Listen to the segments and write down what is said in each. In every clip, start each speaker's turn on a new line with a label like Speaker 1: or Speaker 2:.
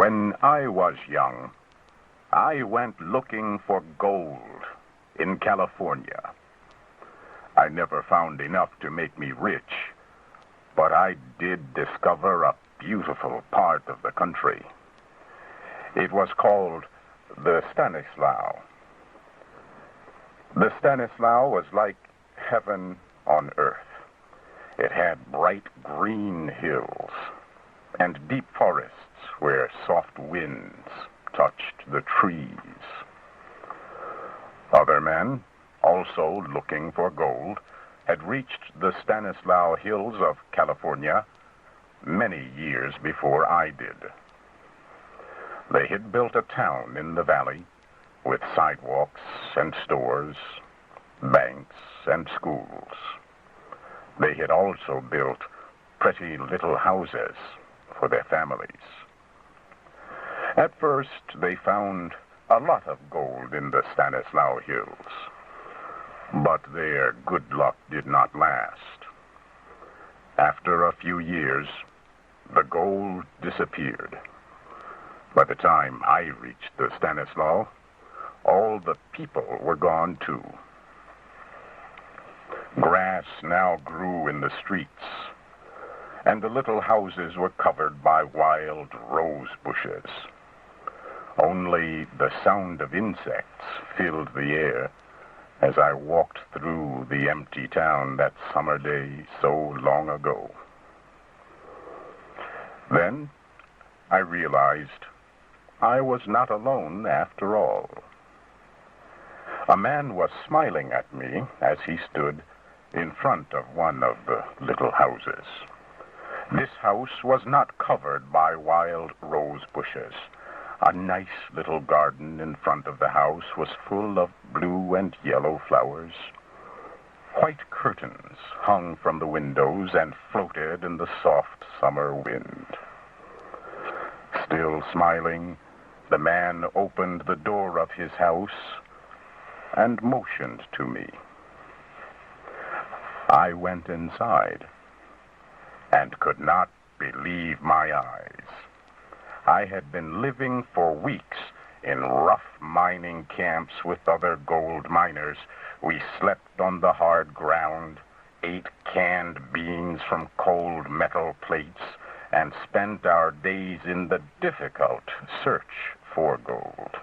Speaker 1: When I was young, I went looking for gold in California. I never found enough to make me rich, but I did discover a beautiful part of the country. It was called the Stanislaus. The Stanislaus was like heaven on earth. It had bright green hills and deep forests where soft winds touched the trees. Other men, also looking for gold, had reached the Stanislaus Hills of California many years before I did. They had built a town in the valley with sidewalks and stores, banks and schools. They had also built pretty little houses for their families. At first, they found a lot of gold in the Stanislaus Hills, but their good luck did not last. After a few years, the gold disappeared. By the time I reached the Stanislaus, all the people were gone too. Grass now grew in the streets, and the little houses were covered by wild rose bushes. Only the sound of insects filled the air as I walked through the empty town that summer day so long ago. Then I realized I was not alone after all. A man was smiling at me as he stood in front of one of the little houses. This house was not covered by wild rose bushes. A nice little garden in front of the house was full of blue and yellow flowers. White curtains hung from the windows and floated in the soft summer wind. Still smiling, the man opened the door of his house and motioned to me. I went inside and could not believe my eyes. I had been living for weeks in rough mining camps with other gold miners. We slept on the hard ground, ate canned beans from cold metal plates, and spent our days in the difficult search for gold.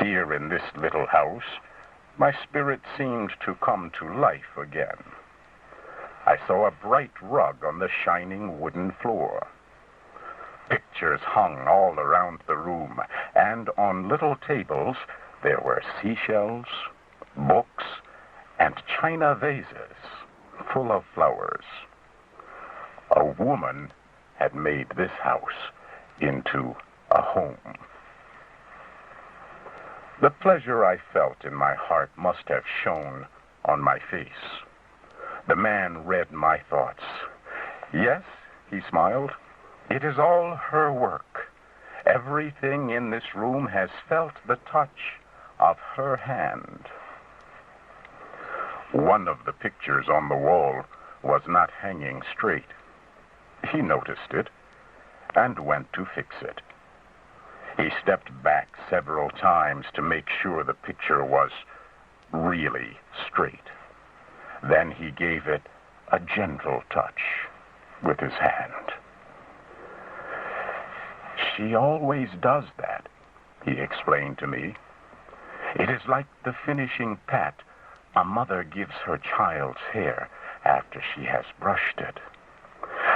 Speaker 1: Here in this little house, my spirit seemed to come to life again. I saw a bright rug on the shining wooden floor. Pictures hung all around the room, and on little tables there were seashells, books, and china vases full of flowers. A woman had made this house into a home. The pleasure I felt in my heart must have shone on my face. The man read my thoughts. Yes, he smiled, it is all her work. Everything in this room has felt the touch of her hand. One of the pictures on the wall was not hanging straight. He noticed it and went to fix it. He stepped back several times to make sure the picture was really straight. Then he gave it a gentle touch with his hand. She always does that, he explained to me. It is like the finishing pat a mother gives her child's hair after she has brushed it.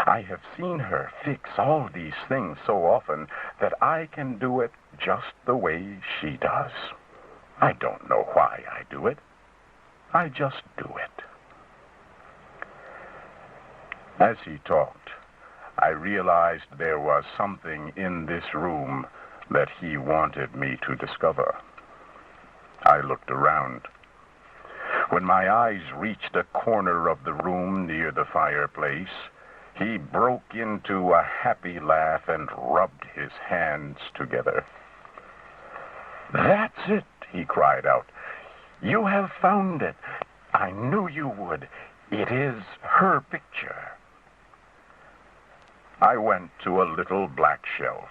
Speaker 1: I have seen her fix all these things so often that I can do it just the way she does. I don't know why I do it. I just do it. As he talked, I realized there was something in this room that he wanted me to discover. I looked around. When my eyes reached a corner of the room near the fireplace, he broke into a happy laugh and rubbed his hands together. "That's it," he cried out. "You have found it. I knew you would. It is her picture." I went to a little black shelf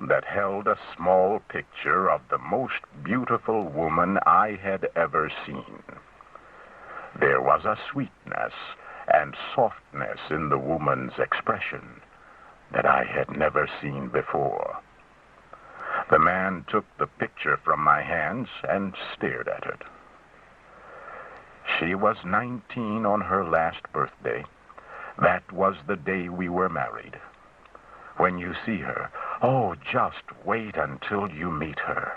Speaker 1: that held a small picture of the most beautiful woman I had ever seen. There was a sweetness and softness in the woman's expression that I had never seen before. The man took the picture from my hands and stared at it. She was 19 on her last birthday. That was the day we were married. When you see her, oh, just wait until you meet her.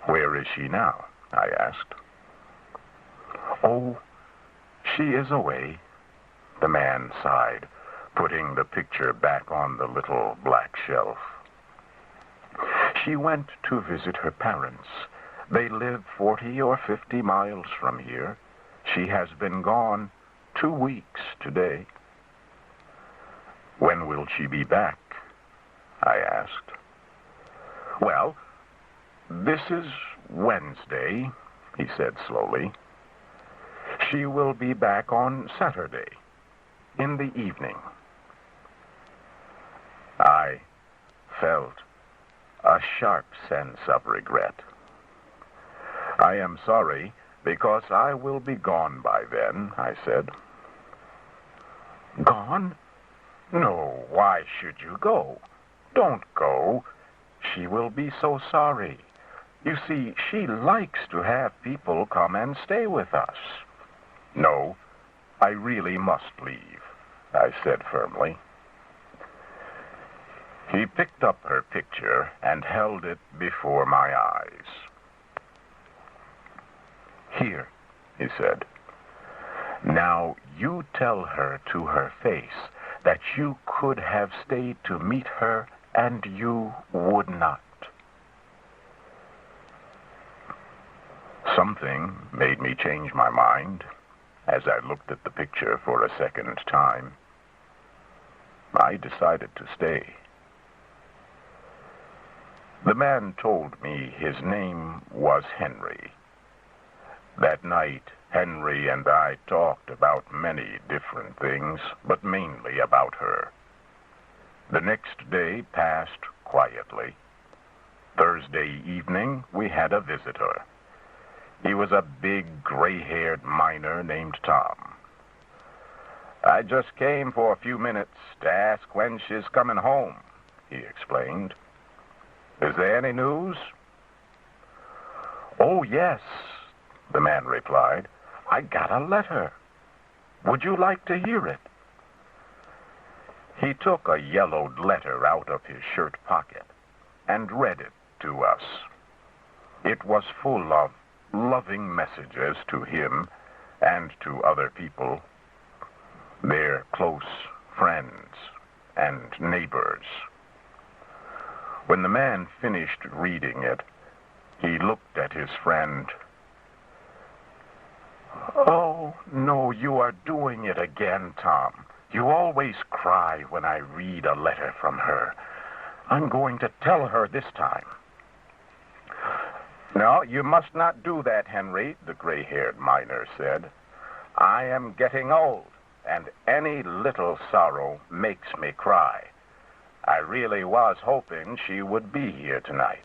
Speaker 1: Where is she now? I asked. Oh, she is away, the man sighed, putting the picture back on the little black shelf. She went to visit her parents. They live 40 or 50 miles from here. She has been gone 2 weeks today. When will she be back? I asked. Well, this is Wednesday, he said slowly. She will be back on Saturday, in the evening. I felt a sharp sense of regret. I am sorry, because I will be gone by then, I said. Gone? No, why should you go? Don't go. She will be so sorry. You see, she likes to have people come and stay with us. No, I really must leave, I said firmly. He picked up her picture and held it before my eyes. Here, he said. Now you tell her to her face that you could have stayed to meet her and you would not. Something made me change my mind as I looked at the picture for a second time. I decided to stay. The man told me his name was Henry. That night, Henry and I talked about many different things, but mainly about her. The next day passed quietly. Thursday evening, we had a visitor. He was a big, gray-haired miner named Tom. I just came for a few minutes to ask when she's coming home, he explained. Is there any news? Oh, yes, the man replied. I got a letter. Would you like to hear it? He took a yellowed letter out of his shirt pocket and read it to us. It was full of loving messages to him and to other people, their close friends and neighbors. When the man finished reading it, he looked at his friend. Oh, no, you are doing it again, Tom. You always cry when I read a letter from her. I'm going to tell her this time. No, you must not do that, Henry, the gray-haired miner said. I am getting old, and any little sorrow makes me cry. I really was hoping she would be here tonight.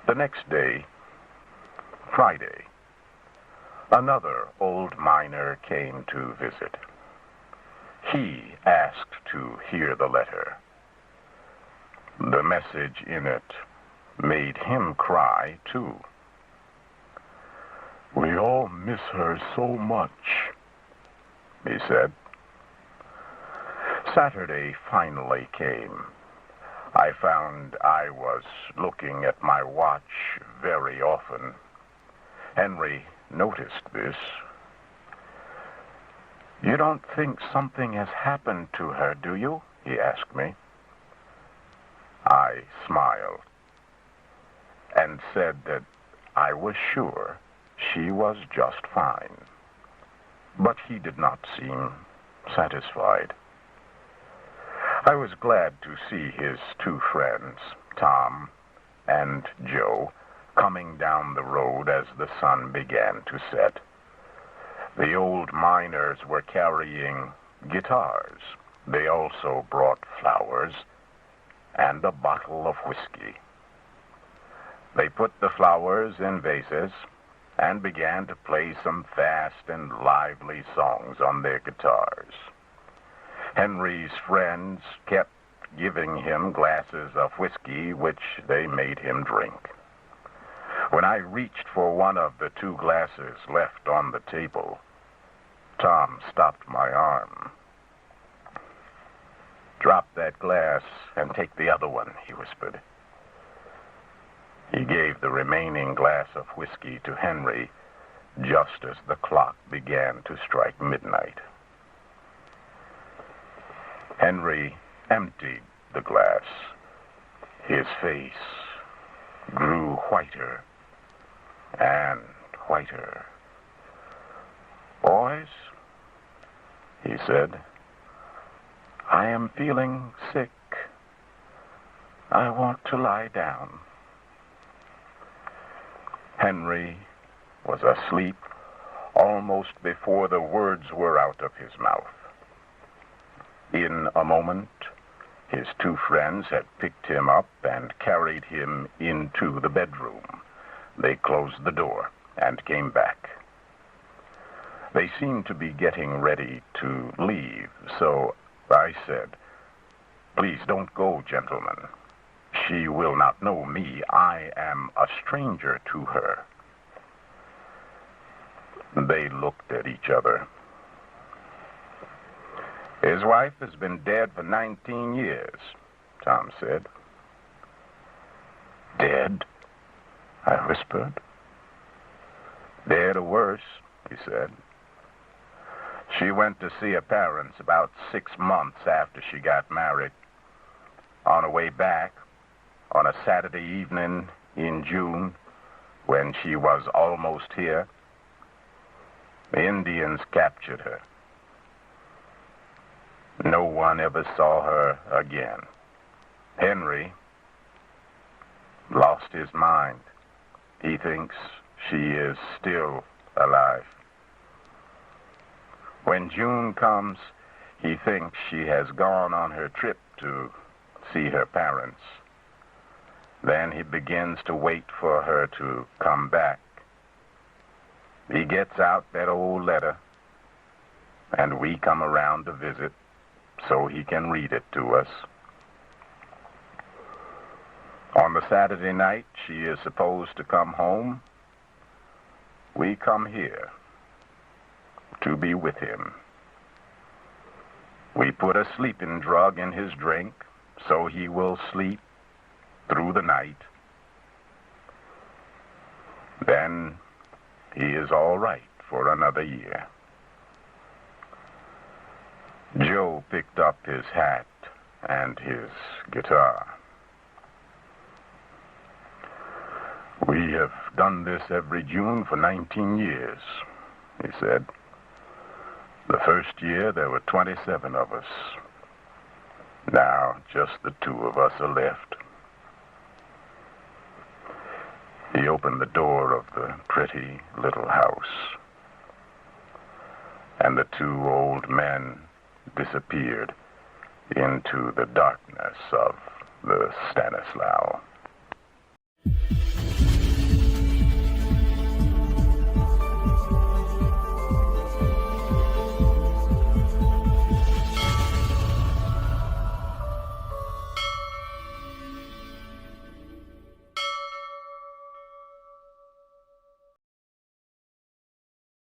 Speaker 1: The next day, Friday, another old miner came to visit. He asked to hear the letter. The message in it made him cry, too. We all miss her so much, he said. Saturday finally came. I found I was looking at my watch very often. Henry noticed this. You don't think something has happened to her, do you? He asked me. I smiled and said that I was sure she was just fine. But he did not seem satisfied. I was glad to see his two friends, Tom and Joe, coming down the road as the sun began to set. The old miners were carrying guitars. They also brought flowers and a bottle of whiskey. They put the flowers in vases and began to play some fast and lively songs on their guitars. Henry's friends kept giving him glasses of whiskey, which they made him drink. When I reached for one of the 2 glasses left on the table, Tom stopped my arm. "Drop that glass and take the other one," he whispered. He gave the remaining glass of whiskey to Henry just as the clock began to strike midnight. Henry emptied the glass. His face grew whiter and whiter. "Boys," he said, "I am feeling sick. I want to lie down." Henry was asleep almost before the words were out of his mouth. In a moment, his 2 friends had picked him up and carried him into the bedroom. They closed the door and came back. They seemed to be getting ready to leave, so I said, "Please don't go, gentlemen. She will not know me. I am a stranger to her." They looked at each other. "His wife has been dead for 19 years, Tom said. "Dead?" I whispered. "Dead or worse," he said. "She went to see her parents about 6 months after she got married. On her way back, on a Saturday evening in June, when she was almost here, the Indians captured her. No one ever saw her again. Henry lost his mind. He thinks she is still alive. When June comes, he thinks she has gone on her trip to see her parents. Then he begins to wait for her to come back. He gets out that old letter, and we come around to visit so he can read it to us. On the Saturday night she is supposed to come home. We come here to be with him. We put a sleeping drug in his drink so he will sleep through the night. Then he is all right for another year." Joe picked up his hat and his guitar. "We have done this every June for 19 years, he said. "The first year there were 27 of us. Now just the 2 of us are left." He opened the door of the pretty little house, and the 2 old men disappeared into the darkness of the Stanislaus.